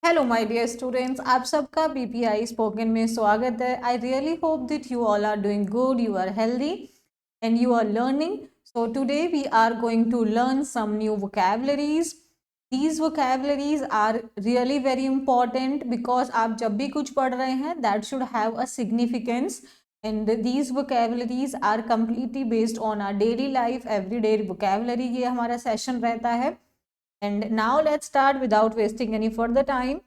Hello my dear students, आप सबका BPI spoken में स्वागत है। I really hope that you all are doing good, you are healthy and you are learning. So today we are going to learn some new vocabularies. These vocabularies are really very important because आप जब भी कुछ पढ़ रहे हैं that should have a significance, and these vocabularies are completely based on our daily life, everyday vocabulary. ये हमारा session रहता है. And now let's start without wasting any further time.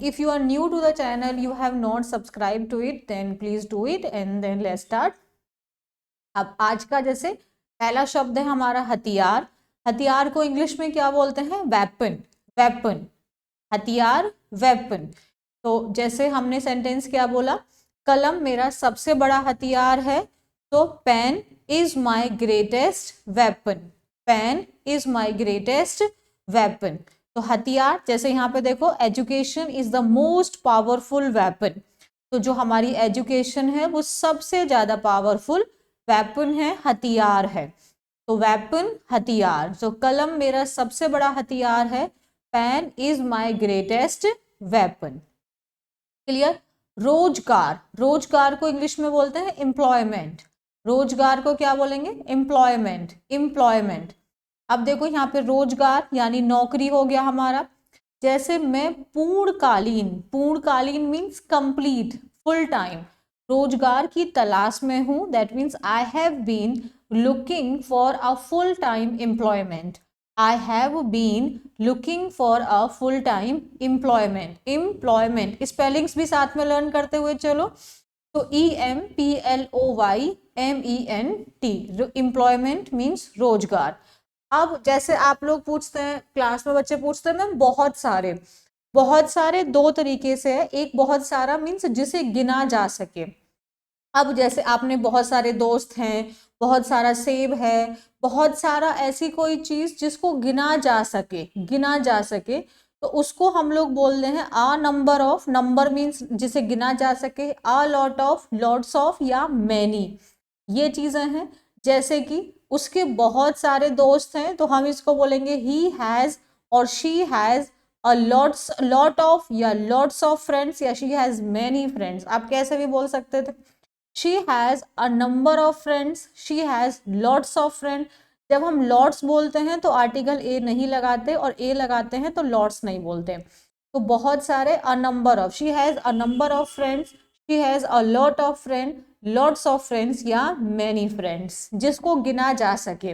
If you are new to the channel, you have not subscribed to it, then please do it and then let's start. अब आज का जैसे पहला शब्द है हमारा हथियार. हथियार को इंग्लिश में क्या बोलते हैं? वेपन. वेपन, हथियार, वेपन. तो जैसे हमने सेंटेंस क्या बोला? कलम मेरा सबसे बड़ा हथियार है. तो pen is my greatest weapon. Pen is my greatest weapon. तो हथियार, जैसे यहाँ पे देखो, education is the most powerful weapon. तो जो हमारी एजुकेशन है वो सबसे ज्यादा पावरफुल वेपन है, हथियार है. तो वेपन, हथियार. तो कलम मेरा सबसे बड़ा हथियार है. Pen is my greatest weapon. Clear? रोजगार. रोजगार को इंग्लिश में बोलते हैं एम्प्लॉयमेंट. रोजगार को क्या बोलेंगे? एम्प्लॉयमेंट. एम्प्लॉयमेंट. अब देखो यहाँ पे रोजगार यानी नौकरी हो गया हमारा. जैसे मैं पूर्णकालीन, पूर्णकालीन मीन्स कंप्लीट, फुल टाइम, रोजगार की तलाश में हूं. That means I have been looking for a full time employment. I have been looking for a full time employment. Employment spellings भी साथ में लर्न करते हुए चलो. तो EMPLOYMENT, एम्प्लॉयमेंट मीन्स रोजगार. अब जैसे आप लोग पूछते हैं, क्लास में बच्चे पूछते हैं मैम बहुत सारे. बहुत सारे दो तरीके से है. एक बहुत सारा मीन्स जिसे गिना जा सके. अब जैसे आपने बहुत सारे दोस्त हैं, बहुत सारा सेब है, बहुत सारा ऐसी कोई चीज जिसको गिना जा सके, गिना जा सके, तो उसको हम लोग बोलते हैं आ नंबर ऑफ. नंबर मीन्स जिसे गिना जा सके. आ लॉट ऑफ, लॉट्स ऑफ या मैनी, ये चीजें हैं. जैसे कि उसके बहुत सारे दोस्त हैं तो हम इसको बोलेंगे ही हैज और she has a lot of या लॉट्स ऑफ फ्रेंड्स, या शी हैज मैनी फ्रेंड्स. आप कैसे भी बोल सकते थे. she has a number of friends, she has lots of friends. जब हम lots बोलते हैं तो आर्टिकल ए नहीं लगाते, और ए लगाते हैं तो lots नहीं बोलते. तो बहुत सारे, a number of, she has a number of friends, she has a lot of friends, lots of friends या many friends, जिसको गिना जा सके.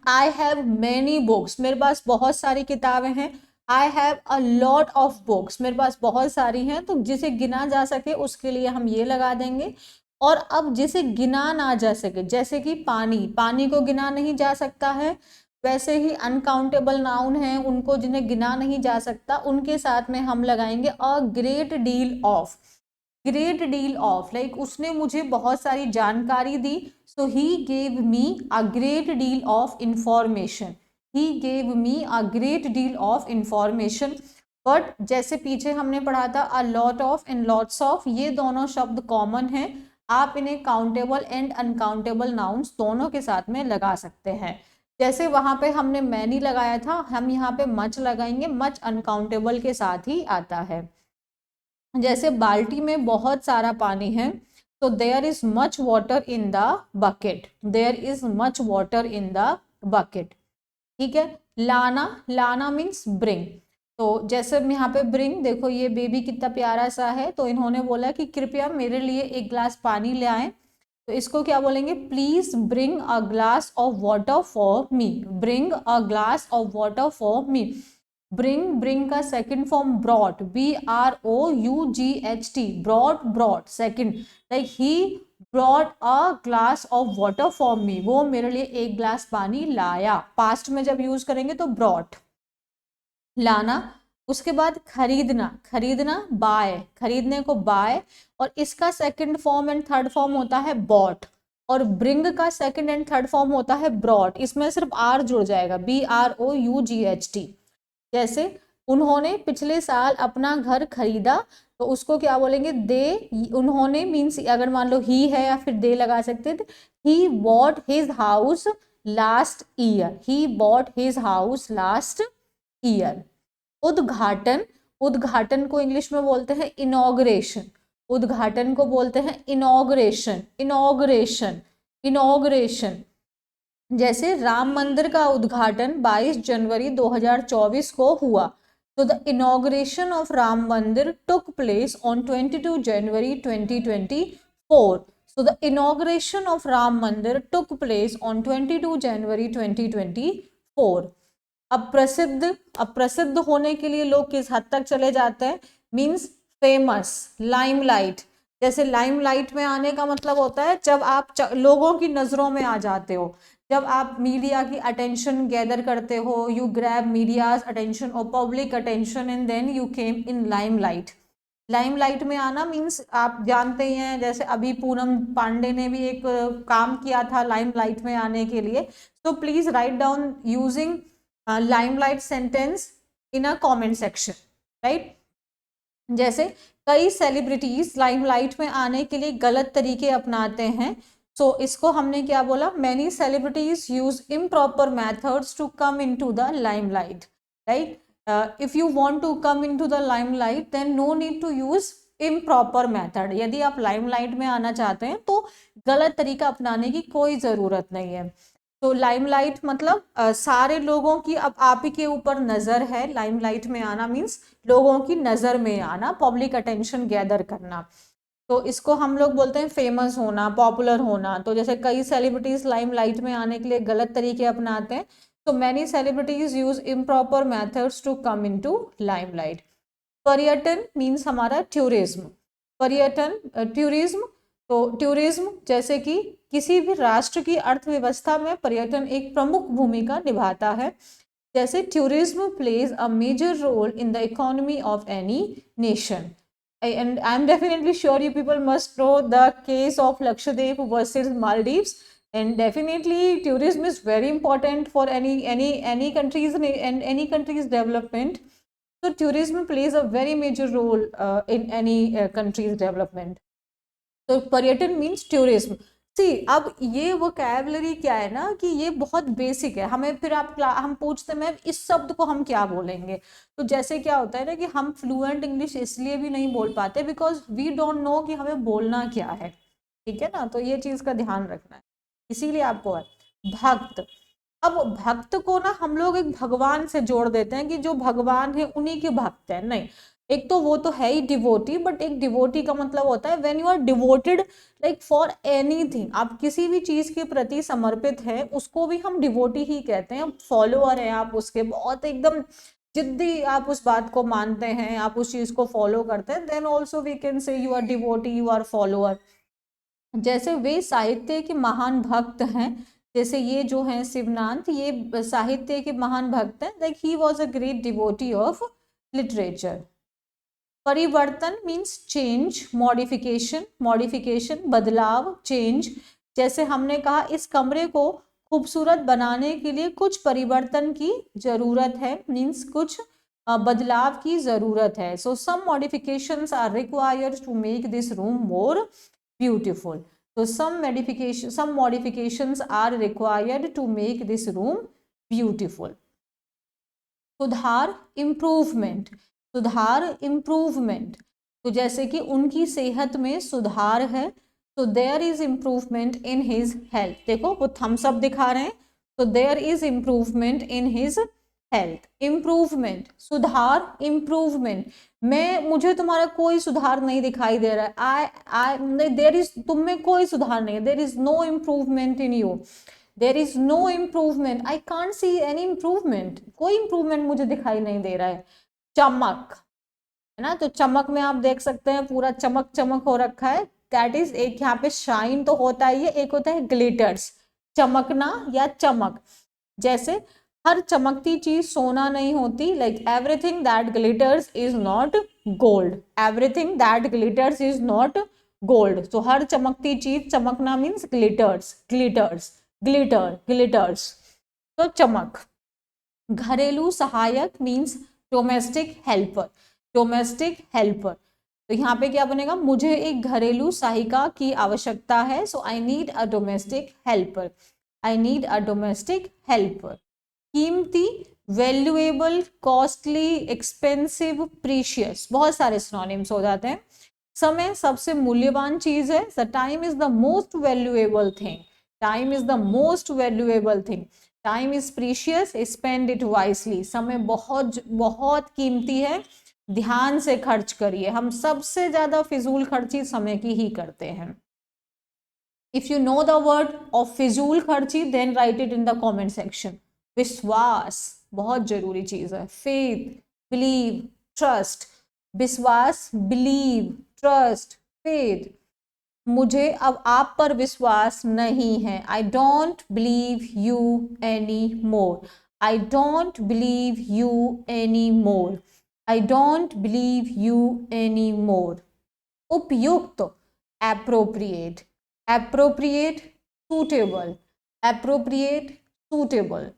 I have many books, मेरे पास बहुत सारी किताबें हैं. I have a lot of books, मेरे पास बहुत सारी हैं. तो जिसे गिना जा सके उसके लिए हम ये लगा देंगे. और अब जिसे गिना ना जा सके, जैसे कि पानी, पानी को गिना नहीं जा सकता है. वैसे ही अनकाउंटेबल नाउन है, उनको जिन्हें गिना नहीं जा सकता, उनके साथ में हम लगाएंगे a great deal of. Great deal of, like उसने मुझे बहुत सारी जानकारी दी. So he gave me a great deal of information. He gave me a great deal of information. But जैसे पीछे हमने पढ़ा था a lot of and lots of, ये दोनों शब्द कॉमन हैं. आप इन्हें काउंटेबल एंड अनकाउंटेबल नाउन्स दोनों के साथ में लगा सकते हैं. जैसे वहां पे हमने मैनी लगाया था, हम यहाँ पे मच लगाएंगे. मच अनकाउंटेबल के साथ ही आता है. जैसे बाल्टी में बहुत सारा पानी है, तो there is much water in the bucket. There is much water in the bucket. ठीक है. लाना, लाना मीन्स ब्रिंग. तो जैसे यहाँ पे ब्रिंग, देखो ये बेबी कितना प्यारा सा है, तो इन्होंने बोला कि कृपया मेरे लिए एक ग्लास पानी ले आए. तो इसको क्या बोलेंगे? Please bring a glass of water for me. Bring a glass of water for me. Bring, bring का second form brought, BROUGHT, brought, brought. Second, like he brought a glass of water for me, वो मेरे लिए एक glass पानी लाया. Past में जब use करेंगे तो ब्रॉट, लाना. उसके बाद खरीदना, खरीदना बाय, खरीदने को बाय. और इसका second form and third form होता है बॉट. और ब्रिंग का सेकंड एंड थर्ड फॉर्म होता है ब्रॉट. इसमें सिर्फ आर जुड़ जाएगा, BROUGHT. जैसे उन्होंने पिछले साल अपना घर खरीदा, तो उसको क्या बोलेंगे? दे. उन्होंने मीन्स अगर मान लो ही है या फिर दे लगा सकते थे. He bought his house last year. He bought his house last year. उद्घाटन, उद्घाटन को इंग्लिश में बोलते हैं इनॉग्रेशन, उद्घाटन को बोलते हैं इनॉग्रेशन, इनॉग्रेशन, इनॉग्रेशन। जैसे राम मंदिर का उद्घाटन 22 जनवरी 2024 को हुआ, तो द इनॉग्रेशन ऑफ राम मंदिर took place on 22 January 2024। So the inauguration of Ram Mandir took place on 22 January 2024। अब प्रसिद्ध होने के लिए लोग किस हद तक चले जाते हैं, मीन्स फेमस, लाइमलाइट। जैसे लाइमलाइट में आने का मतलब होता है जब आप लोगों की नजरों में आ जाते हो, जब आप मीडिया की अटेंशन गैदर करते हो, यू ग्रैब मीडियाज अटेंशन और public attention and then you came in limelight. Limelight में आना मीन्स आप जानते ही हैं, जैसे अभी पूनम पांडे ने भी एक काम किया था लाइमलाइट में आने के लिए। तो please write down using limelight sentence in a comment section, right. जैसे कई सेलिब्रिटीज लाइमलाइट में आने के लिए गलत तरीके अपनाते हैं, सो इसको हमने क्या बोला, many celebrities use improper methods to come into the limelight, right. if you want to come into the limelight then no need to use improper method। यदि आप लाइमलाइट में आना चाहते हैं तो गलत तरीका अपनाने की कोई जरूरत नहीं है। तो लाइमलाइट मतलब सारे लोगों की अब आप ही के ऊपर नजर है। लाइमलाइट में आना मीन्स लोगों की नजर में आना, पब्लिक अटेंशन गैदर करना। तो इसको हम लोग बोलते हैं फेमस होना, पॉपुलर होना। तो जैसे कई सेलिब्रिटीज लाइमलाइट में आने के लिए गलत तरीके अपनाते हैं, so many celebrities use improper methods to come into limelight। पर्यटन मीन्स हमारा टूरिज्म, पर्यटन टूरिज्म। तो टूरिज्म जैसे कि किसी भी राष्ट्र की अर्थव्यवस्था में पर्यटन एक प्रमुख भूमिका निभाता है। जैसे tourism plays a major role in the economy of any nation. And I'm definitely sure you people must know the case of Lakshadweep versus Maldives, and definitely tourism is very important for any countries and any country's development। So tourism plays a very major role in any country's development। तो पर्यटन means tourism. सी अब ये vocabulary क्या है ना कि ये बहुत बेसिक है, हमें फिर हम पूछते हैं मैम इस शब्द को हम क्या बोलेंगे। तो जैसे क्या होता है ना कि हम फ्लुएंट इंग्लिश इसलिए भी नहीं बोल पाते बिकॉज वी डोंट नो कि हमें बोलना क्या है, ठीक है ना। तो ये चीज का ध्यान रखना है, इसीलिए आपको है भक्त। अब भक्त को ना हम लोग एक भगवान से जोड़ देते हैं कि जो भगवान है उन्हीं के भक्त हैं, नहीं। एक तो वो तो है ही डिवोटी, बट एक डिवोटी का मतलब होता है when you are devoted like for anything, आप किसी भी चीज के प्रति समर्पित है उसको भी हम डिवोटी ही कहते हैं। फॉलोअर है आप उसके, बहुत एकदम जिद्दी आप उस बात को मानते हैं, आप उस चीज को फॉलो करते हैं, then also we can say you are devotee, you are follower. जैसे वे साहित्य के महान भक्त हैं, जैसे ये जो है शिवनाथ, ये साहित्य के महान भक्त हैं, like he was a great devotee of literature. परिवर्तन मीन्स चेंज, मॉडिफिकेशन, मॉडिफिकेशन बदलाव, चेंज। जैसे हमने कहा इस कमरे को खूबसूरत बनाने के लिए कुछ परिवर्तन की जरूरत है, मीन्स कुछ बदलाव की जरूरत है। So some modifications are required to make this room more beautiful। So some modifications are required to make this room beautiful। सुधार, improvement, सुधार, improvement। तो जैसे कि उनकी सेहत में सुधार है, तो there is improvement in his health। देखो वो thumbs up दिखा रहे हैं, तो there is improvement in his health. Improvement, सुधार, इम्प्रूवमेंट। मुझे तुम्हारा कोई सुधार नहीं दिखाई दे रहा है, देयर इज, तुम में कोई सुधार नहीं है, there is no improvement in you, there is no improvement, I can't see any improvement, कोई इम्प्रूवमेंट मुझे दिखाई नहीं दे रहा है। चमक है ना, तो चमक में आप देख सकते हैं पूरा चमक चमक हो रखा है, दैट इज, एक यहाँ पे शाइन तो होता ही है, एक होता है ग्लिटर्स, चमकना या चमक। जैसे हर चमकती चीज सोना नहीं होती, like everything that glitters is not gold, everything that glitters is not gold. तो हर चमकती चीज, चमकना means glitters, glitters, glitter, glitters, तो चमक। घरेलू सहायक means domestic helper, domestic helper. तो यहाँ पे क्या बनेगा, मुझे एक घरेलू सहायिका की आवश्यकता है, so I need a domestic helper, I need a domestic helper. कीमती वैल्यूएबल, कॉस्टली, एक्सपेंसिव, प्रीशियस, बहुत सारे सिनोनिम्स हो जाते हैं। समय सबसे मूल्यवान चीज है। The time is the most valuable thing, time is the most valuable thing, time is precious, spend it wisely, समय बहुत बहुत कीमती है, ध्यान से खर्च करिए। हम सबसे ज्यादा फिजूल खर्ची समय की ही करते हैं। If you know the word of फिजूल खर्ची then write it in the comment section. विश्वास बहुत जरूरी चीज है। फेथ, बिलीव, ट्रस्ट, विश्वास, बिलीव, ट्रस्ट, फेथ। मुझे अब आप पर विश्वास नहीं है। I don't believe you any more, I don't believe you any more, I don't believe you any more. उपयुक्त, appropriate, appropriate, suitable, appropriate, suitable,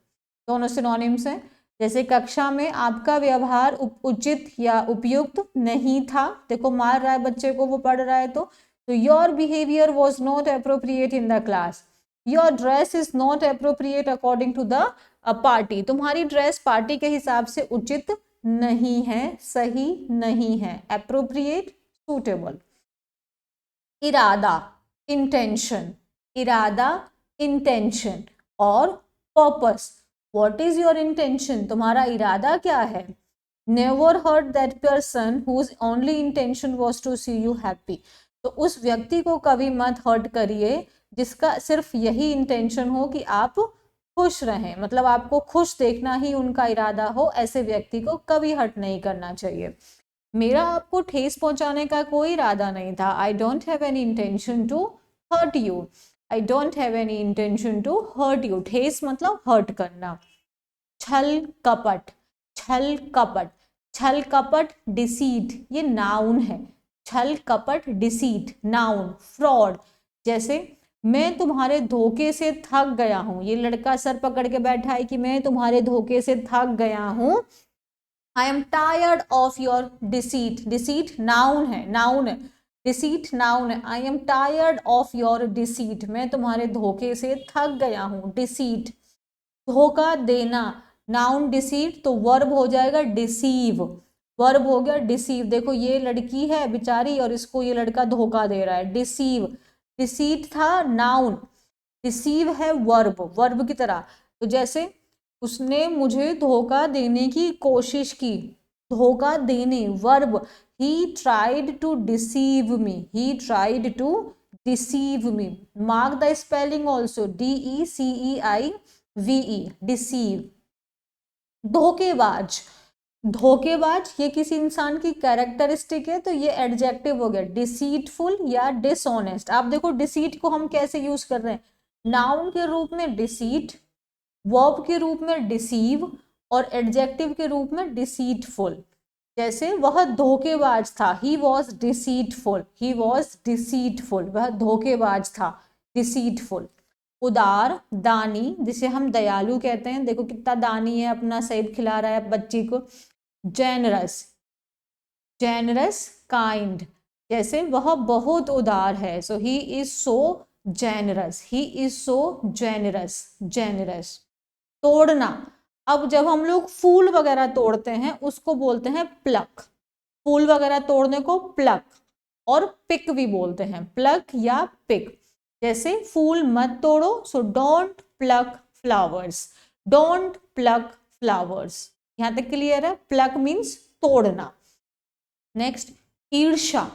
दोनों सिनोनिम्स हैं। जैसे कक्षा में आपका व्यवहार उचित या उपयुक्त नहीं था, देखो मार रहा है बच्चे को, वो पढ़ रहा है तो your behaviour was not appropriate in the class, your dress is not appropriate according to the party, तुम्हारी ड्रेस पार्टी के हिसाब से उचित नहीं है, सही नहीं है। Appropriate, suitable. इरादा, इंटेंशन, इरादा, इंटेंशन और पर्पस। व्हाट इज योर इंटेंशन, तुम्हारा इरादा क्या है। Never hurt that person whose only intention was to see you happy, तो उस व्यक्ति को कभी मत हर्ट करिए जिसका सिर्फ यही इंटेंशन हो कि आप खुश रहें, मतलब आपको खुश देखना ही उनका इरादा हो, ऐसे व्यक्ति को कभी हर्ट नहीं करना चाहिए। मेरा आपको ठेस पहुंचाने का कोई इरादा नहीं था। I don't have any intention to hurt you, I don't have any intention to hurt you. ठेस मतलब हर्ट करना। छल कपट, छल कपट, छल कपट, डिसीट, ये नाउन है। छल कपट, डिसीट, नाउन। फ्रॉड, जैसे मैं तुम्हारे धोखे से थक गया हूं, ये लड़का सर पकड़ के बैठा है कि मैं तुम्हारे धोखे से थक गया हूं। I am tired of your deceit, deceit noun है, नाउन है, डिसीट नाउन है। I am tired of your deceit, मैं तुम्हारे धोखे से थक गया हूं, डिसीट। धोखा देना, नाउन डिसीट, तो वर्ब हो जाएगा डिसीव, वर्ब हो गया डिसीव। देखो ये लड़की है बेचारी और इसको ये लड़का धोखा दे रहा है, डिसीव। डिसीट था नाउन, डिसीव है वर्ब, वर्ब की तरह। तो जैसे उसने मुझे धोखा देने की कोशिश की, धोखा देने, verb. He tried to deceive me, he tried to deceive me. Mark the spelling also, DECEIVE, deceive. धोखेबाज, धोखेबाज ये किसी इंसान की कैरेक्टरिस्टिक है, तो ये एडजेक्टिव हो गया। डिसीटफुल या डिसऑनेस्ट। आप देखो डिसीट को हम कैसे यूज कर रहे हैं, नाउन के रूप में डिसीट, वर्ब के रूप में डिसीव और एडजेक्टिव के रूप में डिसीटफुल। जैसे वह धोखेबाज था, he was deceitful, he was deceitful, वह धोखेबाज था, डिसीटफुल। उदार, दानी, जिसे हम दयालु कहते हैं, देखो कितना दानी है, अपना सेब खिला रहा है बच्ची को। जेनरस, जेनरस, काइंड, जैसे वह बहुत उदार है, so he is so generous, he is so generous, generous. तोड़ना, अब जब हम लोग फूल वगैरह तोड़ते हैं उसको बोलते हैं प्लक, फूल वगैरह तोड़ने को प्लक, और पिक भी बोलते हैं, प्लक या पिक। जैसे फूल मत तोड़ो, so don't plug flowers, don't plug flowers. यहां तक क्लियर है, प्लक मीन्स तोड़ना। नेक्स्ट, ईर्ष्या,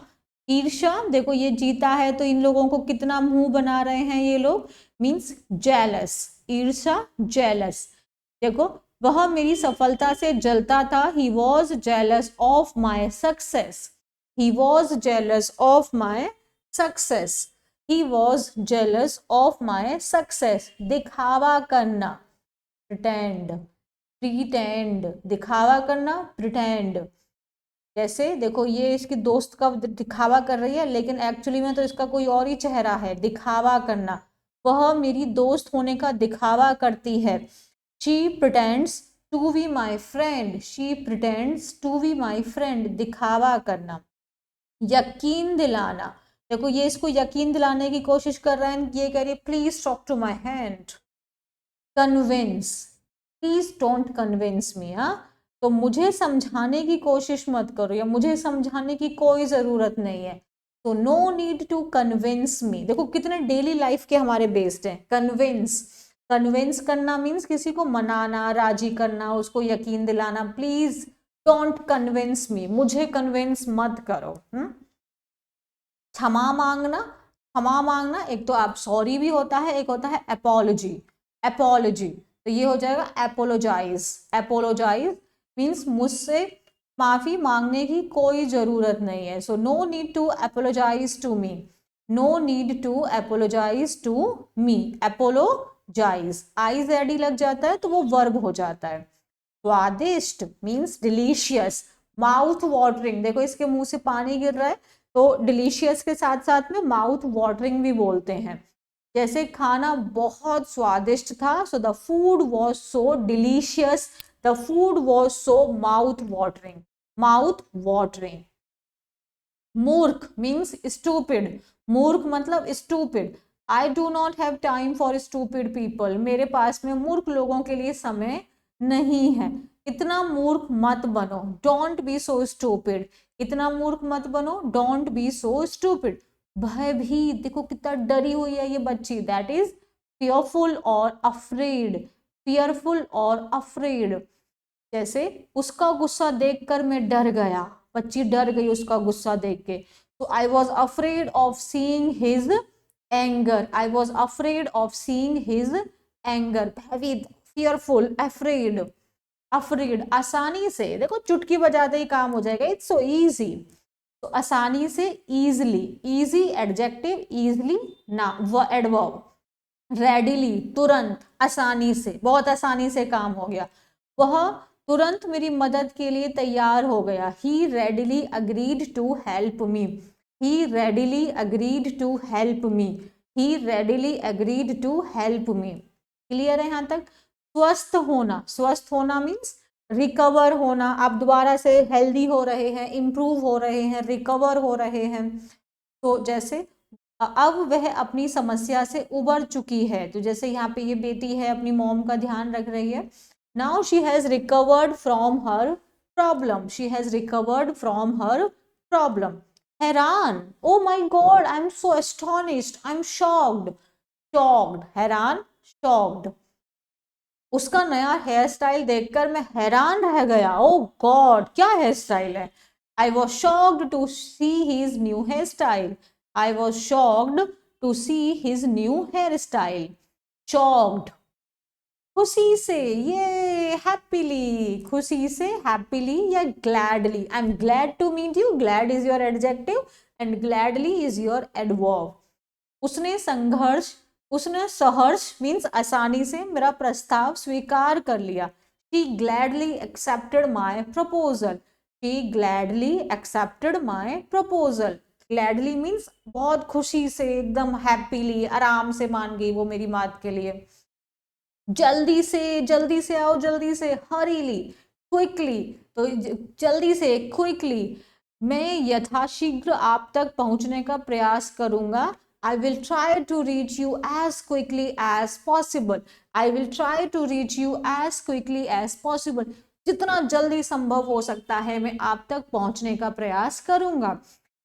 ईर्ष्या, देखो ये जीता है तो इन लोगों को कितना मुंह बना रहे हैं ये लोग, मीन्स जेलस, ईर्ष्या, जेलस। देखो वह मेरी सफलता से जलता था, he was jealous of my success, he was jealous of my success, he was jealous of my success. दिखावा करना, प्रिटेंड, प्रीटेंड, दिखावा करना, प्रिटेंड। जैसे देखो ये इसकी दोस्त का दिखावा कर रही है लेकिन एक्चुअली में तो इसका कोई और ही चेहरा है, दिखावा करना। वह मेरी दोस्त होने का दिखावा करती है। She pretends to be my friend, she pretends to be my friend, दिखावा करना। यकीन दिलाना, देखो ये इसको यकीन दिलाने की कोशिश कर रहा है, ये कह रही है please talk to my hand. Convince, please don't convince me. हाँ, तो मुझे समझाने की कोशिश मत करो या मुझे समझाने की कोई जरूरत नहीं है। तो no need to convince me, देखो कितने डेली लाइफ के हमारे बेस्ड हैं। कन्विंस, कन्विंस करना मीन्स किसी को मनाना, राजी करना, उसको यकीन दिलाना। प्लीज डोंट कन्विंस मी, मुझे कन्विंस मत करो। क्षमा मांगना, क्षमा मांगना एक तो आप सॉरी भी होता है, एक होता है एपोलॉजी। एपोलॉजी तो ये हो जाएगा एपोलोजाइज। एपोलोजाइज मीन्स मुझसे माफी मांगने की कोई जरूरत नहीं है। So no need to apologize to me, no need to apologize to me. Apologize I Z लग जाता है तो वो वर्ब हो जाता है। स्वादिष्ट मीन्स डिलीशियस। माउथ वाटरिंग, देखो इसके मुंह से पानी गिर रहा है, तो डिलीशियस के साथ साथ में माउथ वाटरिंग भी बोलते हैं। जैसे खाना बहुत स्वादिष्ट था, so the food was so delicious, the food was so mouth watering. Mouth watering. मूर्ख मीन्स स्टूपिड। मूर्ख मतलब stupid. I do not have time for stupid people, मेरे पास में मूर्ख लोगों के लिए समय नहीं है। इतना मूर्ख मत बनो, डोंट बी सो स्टूपिड। इतना मूर्ख मत बनो, डोंट बी सो स्टूपिड। भयभीत, देखो कितना डरी हुई है ये बच्ची, दैट इज फियरफुल और अफ्रेड। फियरफुल और अफ्रेड। जैसे उसका गुस्सा देखकर मैं डर गया, बच्ची डर गई उसका गुस्सा देख के। तो I was afraid of seeing his anger, I was afraid of seeing his anger. भयभीत, फियरफुल, अफ्रेड। अफ्रेड आसानी से, देखो चुटकी बजाते ही काम हो जाएगा, इट्स सो इजी। तो आसानी से, इजली, इजी एडजेक्टिव, इजली ना वो एडवर्ब। रेडिली तुरंत, आसानी से, बहुत आसानी से काम हो गया। वह तुरंत मेरी मदद के लिए तैयार हो गया। He readily agreed to help me. He readily agreed to help me. He readily agreed to help me. Clear है यहाँ तक? स्वस्थ होना, स्वस्थ होना मीन्स रिकवर होना, आप दोबारा से हेल्दी हो रहे हैं, इंप्रूव हो रहे हैं, रिकवर हो रहे हैं। तो जैसे अब वह अपनी समस्या से उबर चुकी है, तो जैसे यहाँ पे ये बेटी है अपनी मॉम का ध्यान रख रही है। Now she has recovered from her problem, she has recovered from her problem. हैरान, oh my god, I am so astonished, I am shocked. Shocked, हैरान, शॉक्ड। उसका नया हेयर स्टाइल देखकर मैं हैरान रह गया। ओ गॉड, क्या हेयर स्टाइल है। I was shocked to see his new hair style. I was shocked to see his new hair style. Shocked, खुशी से, ये हैप्पीली, खुशी से, हैप्पीली या gladly. I am glad to meet you, glad is your adjective and gladly is your adverb. उसने संघर्ष, उसने सहर्ष मीन्स आसानी से मेरा प्रस्ताव स्वीकार कर लिया। She gladly accepted my proposal. She gladly accepted my proposal. Gladly means बहुत खुशी से, एकदम हैप्पीली, आराम से मान गई वो मेरी बात के लिए। जल्दी से, जल्दी से आओ, जल्दी से, हरीली, क्विकली, तो जल्दी से, क्विकली। मैं यथाशीघ्र आप तक पहुंचने का प्रयास करूंगा। I will try to reach you as quickly as possible. I will try to reach you as quickly as possible. जितना जल्दी संभव हो सकता है मैं आप तक पहुंचने का प्रयास करूंगा।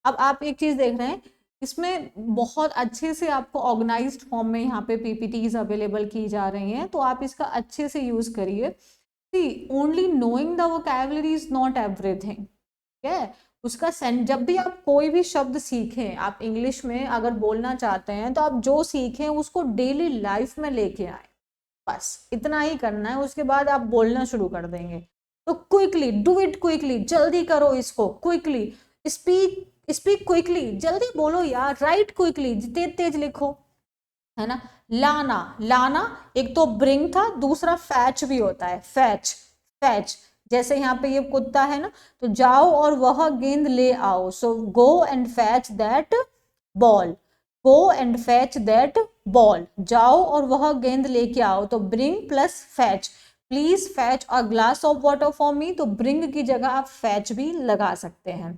अब आप एक चीज देख रहे हैं, इसमें बहुत अच्छे से आपको ऑर्गेनाइज्ड फॉर्म में यहाँ पे पीपीटीज अवेलेबल की जा रही हैं, तो आप इसका अच्छे से यूज करिए। See, only knowing the vocabulary is not everything. ठीक है, उसका जब भी आप कोई भी शब्द सीखें, आप इंग्लिश में अगर बोलना चाहते हैं तो आप जो सीखें उसको डेली लाइफ में लेके आए, बस इतना ही करना है। उसके बाद आप बोलना शुरू कर देंगे। तो क्विकली, डू इट क्विकली, जल्दी करो इसको, क्विकली। स्पीक, स्पीक क्विकली, जल्दी बोलो यार। राइट क्विकली, तेज तेज लिखो, है ना। लाना, लाना एक तो ब्रिंग था, दूसरा फैच भी होता है, फैच, फैच। जैसे यहाँ पे ये कुत्ता है ना, तो जाओ और वह गेंद ले आओ। So go and fetch that ball, go and fetch that ball, जाओ और वह गेंद लेके आओ। तो bring plus fetch. Please fetch a glass of water for me, तो ब्रिंग की जगह आप फैच भी लगा सकते हैं।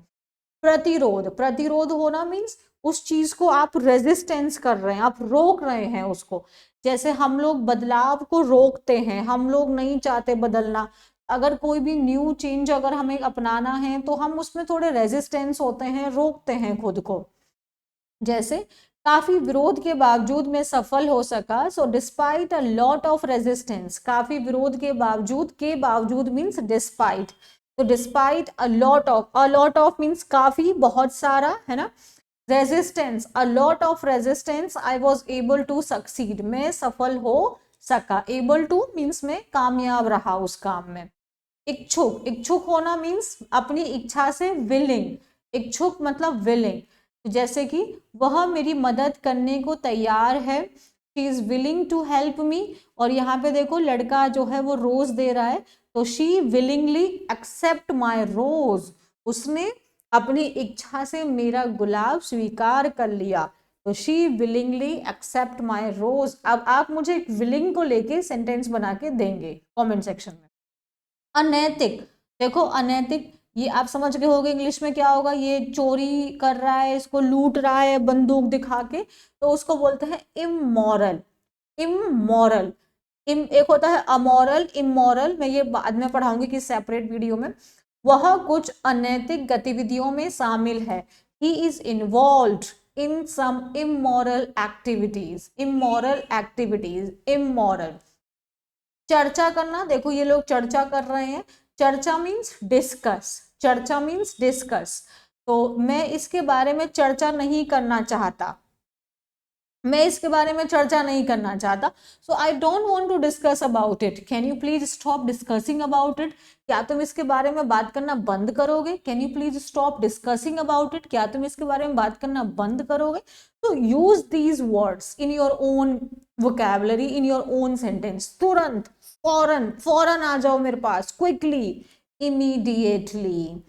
प्रतिरोध, प्रतिरोध होना मीन्स उस चीज को आप रेजिस्टेंस कर रहे हैं, आप रोक रहे हैं उसको। जैसे हम लोग बदलाव को रोकते हैं, हम लोग नहीं चाहते बदलना, अगर कोई भी न्यू चेंज अगर हमें अपनाना है तो हम उसमें थोड़े रेजिस्टेंस होते हैं, रोकते हैं खुद को। जैसे काफी विरोध के बावजूद मैं सफल हो सका, so despite a lot of resistance, काफी विरोध के बावजूद मीन्स डिस्पाइट, तो despite a lot of means काफी, बहुत सारा, है ना, resistance, a lot of resistance, I was able to succeed, मैं सफल हो सका, एबल टू मीन्स मैं कामयाब रहा उस काम में। इच्छुक, इच्छुक होना मीन्स अपनी इच्छा से विलिंग, इच्छुक मतलब विलिंग, जैसे कि वह मेरी मदद करने को तैयार है, she is willing to help me, और यहाँ पे देखो लड़का जो है वो रोज दे रहा है, तो शी विलिंगली एक्सेप्ट माई रोज, उसने अपनी इच्छा से मेरा गुलाब स्वीकार कर लिया, तो शी विलिंगली एक्सेप्ट माई रोज। अब आप मुझे एक विलिंग को लेके सेंटेंस बना के देंगे कमेंट सेक्शन में। अनैतिक, देखो अनैतिक ये आप समझ गए होगे इंग्लिश में क्या होगा, ये चोरी कर रहा है, इसको लूट रहा है बंदूक दिखा के, तो उसको बोलते हैं इमोरल, इमोरल। एक होता है अमोरल, इमोरल, मैं ये बाद में पढ़ाऊंगी कि सेपरेट वीडियो में। वह कुछ अनैतिक गतिविधियों में शामिल है, he is involved in some immoral activities, immoral activities, immoral. चर्चा करना, देखो ये लोग चर्चा कर रहे हैं, चर्चा मीन्स डिस्कस, चर्चा मीन्स डिस्कस, तो मैं इसके बारे में चर्चा नहीं करना चाहता, मैं इसके बारे में चर्चा नहीं करना चाहता, so I don't want to discuss about it, can you please stop discussing about it, क्या तुम इसके बारे में बात करना बंद करोगे, can you please stop discussing about it, क्या तुम इसके बारे में बात करना बंद करोगे। तो use these words in your own vocabulary, in your own sentence, तुरंत, फौरन, फौरन आ जाओ मेरे पास, क्विकली, इमीडिएटली,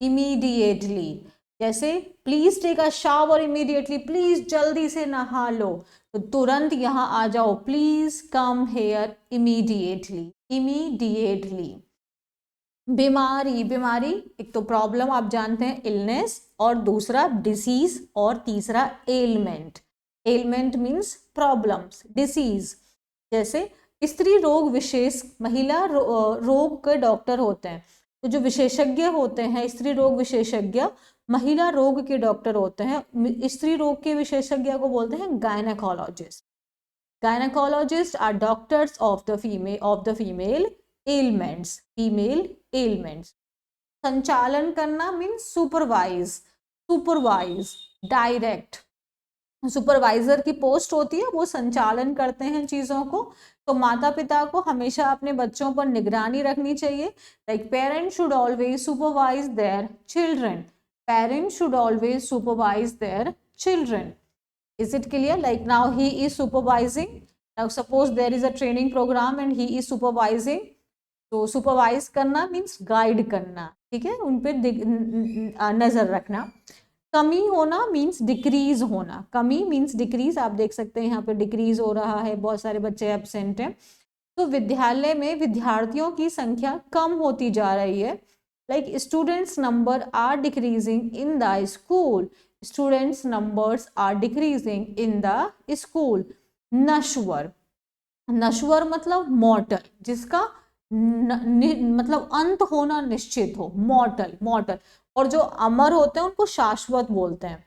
इमीडिएटली, जैसे please take a shower immediately, please जल्दी से नहा लो, तो तुरंत यहाँ आ जाओ, please come here immediately, immediately. बीमारी, बीमारी एक तो प्रॉब्लम आप जानते हैं इलनेस, और दूसरा डिसीज, और तीसरा ailment, ailment means problems, disease. जैसे स्त्री रोग विशेष, महिला रोग के डॉक्टर होते हैं, तो जो विशेषज्ञ होते हैं स्त्री रोग विशेषज्ञ, महिला रोग के डॉक्टर होते हैं, स्त्री रोग के विशेषज्ञ को बोलते हैं gynaecologist, gynaecologist are doctors of the female ailments, female ailments. संचालन करना means supervise, supervise, direct, supervisor की पोस्ट होती है, वो संचालन करते हैं चीजों को, तो माता पिता को हमेशा अपने बच्चों पर निगरानी रखनी चाहिए, like parents should always supervise their children, parents should always supervise their children, is it clear, like now he is supervising, now suppose there is a training programme and he is supervising, तो supervise करना means guide करना, ठीक है, उन पर नजर रखना। कमी होना मीन्स डिक्रीज होना, कमी मीन्स डिक्रीज, आप देख सकते हैं यहाँ पे डिक्रीज हो रहा है, बहुत सारे बच्चे एब्सेंट हैं, तो विद्यालय में विद्यार्थियों की संख्या कम होती जा रही है, like students number are decreasing in the school, students numbers are decreasing in the school. नश्वर, नश्वर मतलब मॉर्टल, जिसका मतलब अंत होना निश्चित हो, मॉर्टल, मॉर्टल, और जो अमर होते हैं उनको शाश्वत बोलते हैं,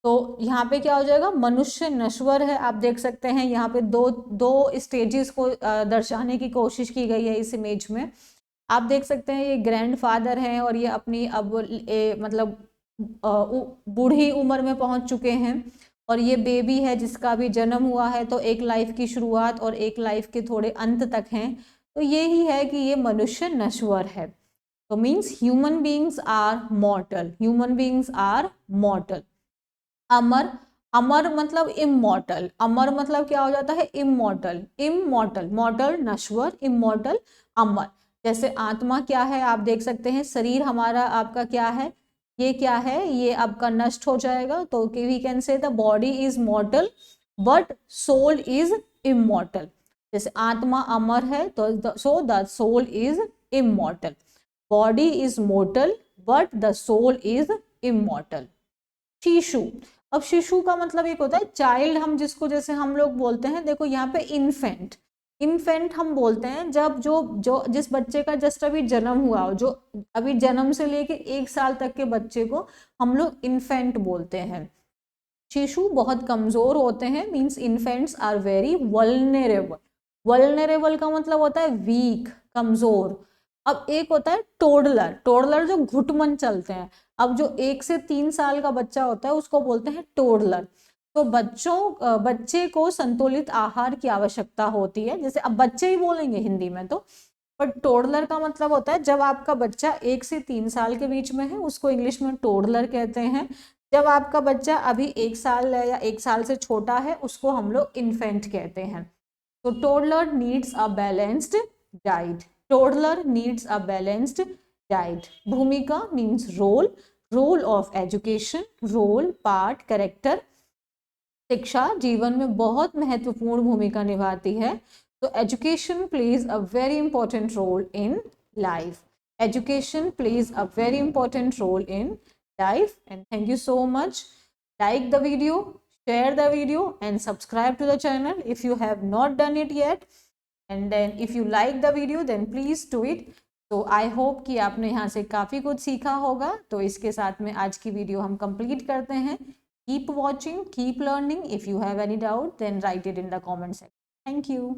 तो यहाँ पे क्या हो जाएगा, मनुष्य नश्वर है, आप देख सकते हैं यहाँ पे दो स्टेजेस को दर्शाने की कोशिश की गई है इस इमेज में, आप देख सकते हैं ये ग्रैंडफादर हैं और ये अपनी अब मतलब बूढ़ी उम्र में पहुंच चुके हैं, और ये बेबी है जिसका भी जन्म हुआ है, तो एक लाइफ की शुरुआत और एक लाइफ के थोड़े अंत तक हैं, तो यही है कि ये मनुष्य नश्वर है, तो means human beings are mortal, human beings are mortal. अमर, अमर मतलब इमॉर्टल, अमर मतलब क्या हो जाता है, इमॉर्टल, इमॉर्टल, मॉर्टल नश्वर, इमॉर्टल अमर। जैसे आत्मा क्या है, आप देख सकते हैं शरीर हमारा आपका क्या है, ये क्या है, ये आपका नष्ट हो जाएगा, तो we can say the body is mortal but soul is immortal, जैसे आत्मा अमर है तो so the soul is immortal, body is mortal but the soul is immortal. शिशु, अब शिशु का मतलब एक होता है चाइल्ड, हम जिसको जैसे हम लोग बोलते हैं, देखो यहाँ पे इन्फेंट, इन्फेंट हम बोलते हैं जब जो जो जिस बच्चे का जस्ट अभी जन्म हुआ हो, जो अभी जन्म से लेके 1 साल तक के बच्चे को हम लोग इन्फेंट बोलते हैं। शिशु बहुत कमजोर होते हैं, means infants are very vulnerable. Vulnerable का मतलब होता है वीक, कमजोर। अब एक होता है टोडलर, टोडलर जो घुटमन चलते हैं। अब जो 1 से 3 साल का बच्चा होता है उसको बोलते हैं टोडलर। तो बच्चे को संतुलित आहार की आवश्यकता होती है, जैसे अब बच्चे ही बोलेंगे हिंदी में तो, पर टोडलर का मतलब होता है जब आपका बच्चा 1 से 3 साल के बीच में है, उसको इंग्लिश में टोडलर कहते हैं। जब आपका बच्चा अभी 1 साल है या 1 साल से छोटा है, उसको हम लोग इन्फेंट कहते हैं। तो toddler needs a balanced diet, toddler needs a balanced diet. भूमिका means role, role of education, role part character. शिक्षा जीवन में बहुत महत्वपूर्ण भूमिका निभाती है। तो education plays a very important role in life, education plays a very important role in life. And thank you so much. Like the video, share the video and subscribe to the channel if you have not done it yet. And then if you like the video then please do it. तो I hope कि आपने यहाँ से काफ़ी कुछ सीखा होगा। तो इसके साथ में आज की वीडियो हम कंप्लीट करते हैं। Keep watching, keep learning. If you have any doubt then write it in the comment section. Thank you.